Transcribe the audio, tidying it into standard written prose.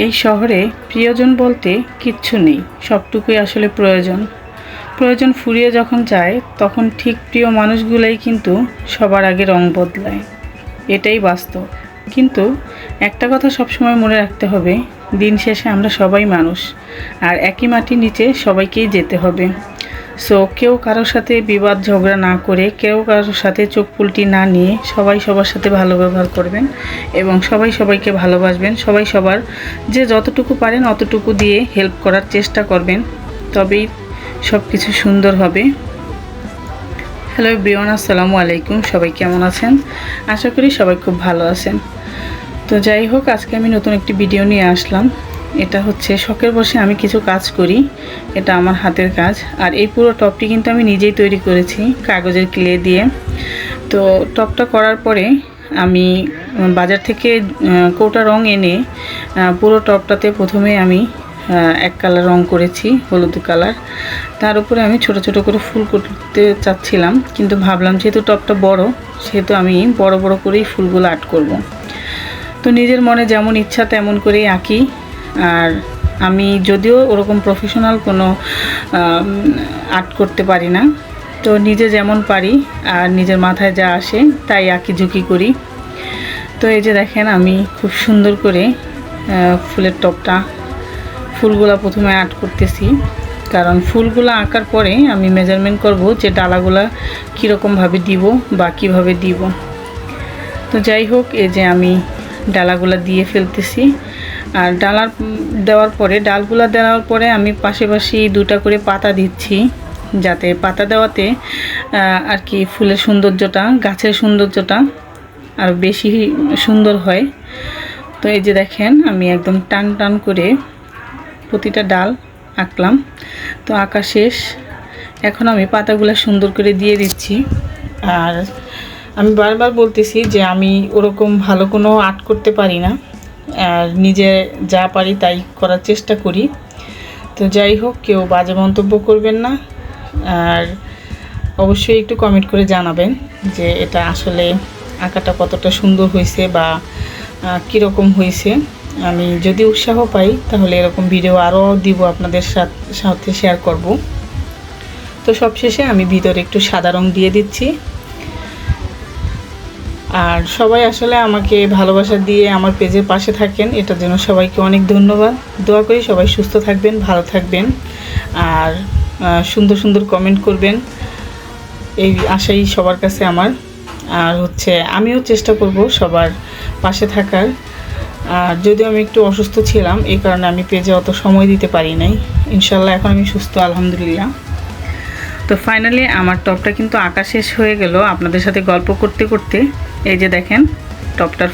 এই শহরে প্রিয়জন বলতে কিচ্ছু নেই, সবটুকুই আসলে প্রয়োজন ফুরিয়ে যখন যায় তখন ঠিক প্রিয় মানুষগুলোই কিন্তু সবার আগে রং বদলায়। এটাই বাস্তব। কিন্তু একটা কথা সবসময় মনে রাখতে হবে, দিন শেষে আমরা সবাই মানুষ, আর একই মাটির নিচে সবাইকেই যেতে হবে। সো কেউ কারোর সাথে বিবাদ ঝগড়া না করে, কেউ কারোর সাথে চোখ পুলটি না নিয়ে সবাই সবার সাথে ভালো ব্যবহার করবেন এবং সবাই সবাইকে ভালোবাসবেন। সবাই সবার যে যতটুকু পারেন অতটুকু দিয়ে হেল্প করার চেষ্টা করবেন, তবেই সব কিছু সুন্দর হবে। হ্যালো এভরিওয়ান, আসসালামু আলাইকুম। সবাই কেমন আছেন? আশা করি সবাই খুব ভালো আছেন। তো যাই হোক, আজকে আমি নতুন একটি ভিডিও নিয়ে আসলাম। এটা হচ্ছে শখের বসে আমি কিছু কাজ করি, এটা আমার হাতের কাজ। আর এই পুরো টপটি কিন্তু আমি নিজেই তৈরি করেছি কাগজের ক্লে দিয়ে। তো টপটা করার পরে আমি বাজার থেকে কৌটা রং এনে পুরো টপটাতে প্রথমে আমি এক কালার রং করেছি, হলুদ কালার। তার উপরে আমি ছোট ছোট করে ফুল করতে চাচ্ছিলাম, কিন্তু ভাবলাম যেহেতু টপটা বড়, সেহেতু আমি বড় বড় করেই ফুলগুলো আর্ট করব। তো নিজের মনে যেমন ইচ্ছা তেমন করেই আঁকি। আর আমি যদিও ওরকম প্রফেশনাল কোনো আর্ট করতে পারি না, তো নিজে যেমন পারি আর নিজের মাথায় যা আসে তাই আঁকি ঝুঁকি করি। তো এই যে দেখেন, আমি খুব সুন্দর করে ফুলের টপটা ফুলগুলা প্রথমে আর্ট করতেছি, কারণ ফুলগুলো আঁকার পরে আমি মেজারমেন্ট করব যে ডালাগুলা কীরকমভাবে দিব বা কীভাবে দিব। তো যাই হোক, এই যে আমি ডালাগুলা দিয়ে ফেলতেছি। আর ডালগুলা দেওয়ার পরে আমি পাশাপাশি দুটা করে পাতা দিচ্ছি, যাতে পাতা দেওয়াতে আর কি ফুলের সৌন্দর্যটা, গাছের সৌন্দর্যটা আর বেশি সুন্দর হয়। তো এই যে দেখেন, আমি একদম টান টান করে প্রতিটা ডাল আঁকলাম। তো আঁকা শেষ। এখন আমি পাতাগুলো সুন্দর করে দিয়ে দিচ্ছি। আর আমি বারবার বলতেছি যে আমি ওরকম ভালো কোনো আর্ট করতে পারি না, আর নিজে যা পারি তাই করার চেষ্টা করি। তো যাই হোক, কেউ বাজে মন্তব্য করবেন না, আর অবশ্যই একটু কমেন্ট করে জানাবেন যে এটা আসলে আঁকাটা কতটা সুন্দর হয়েছে বা কীরকম হয়েছে। আমি যদি উৎসাহ পাই তাহলে এরকম ভিডিও আরও দিব, আপনাদের সাথে শেয়ার করব। তো সবশেষে আমি ভিতরে একটু সাদা রং দিয়ে দিচ্ছি। আর সবাই আসলে আমাকে ভালোবাসা দিয়ে আমার পেজের পাশে থাকেন, এটার জন্য সবাইকে অনেক ধন্যবাদ। দোয়া করি সবাই সুস্থ থাকবেন, ভালো থাকবেন, আর সুন্দর সুন্দর কমেন্ট করবেন, এই আশাই সবার কাছে আমার। আর হচ্ছে আমিও চেষ্টা করব সবার পাশে থাকার। আর যদিও আমি একটু অসুস্থ ছিলাম, এই কারণে আমি পেজে অত সময় দিতে পারি নাই। ইনশাল্লাহ এখন আমি সুস্থ, আলহামদুলিল্লাহ। তো ফাইনালি আমার টপটা কিন্তু আঁকা শেষ হয়ে গেল আপনাদের সাথে গল্প করতে করতে। এই যে দেখেন টপটার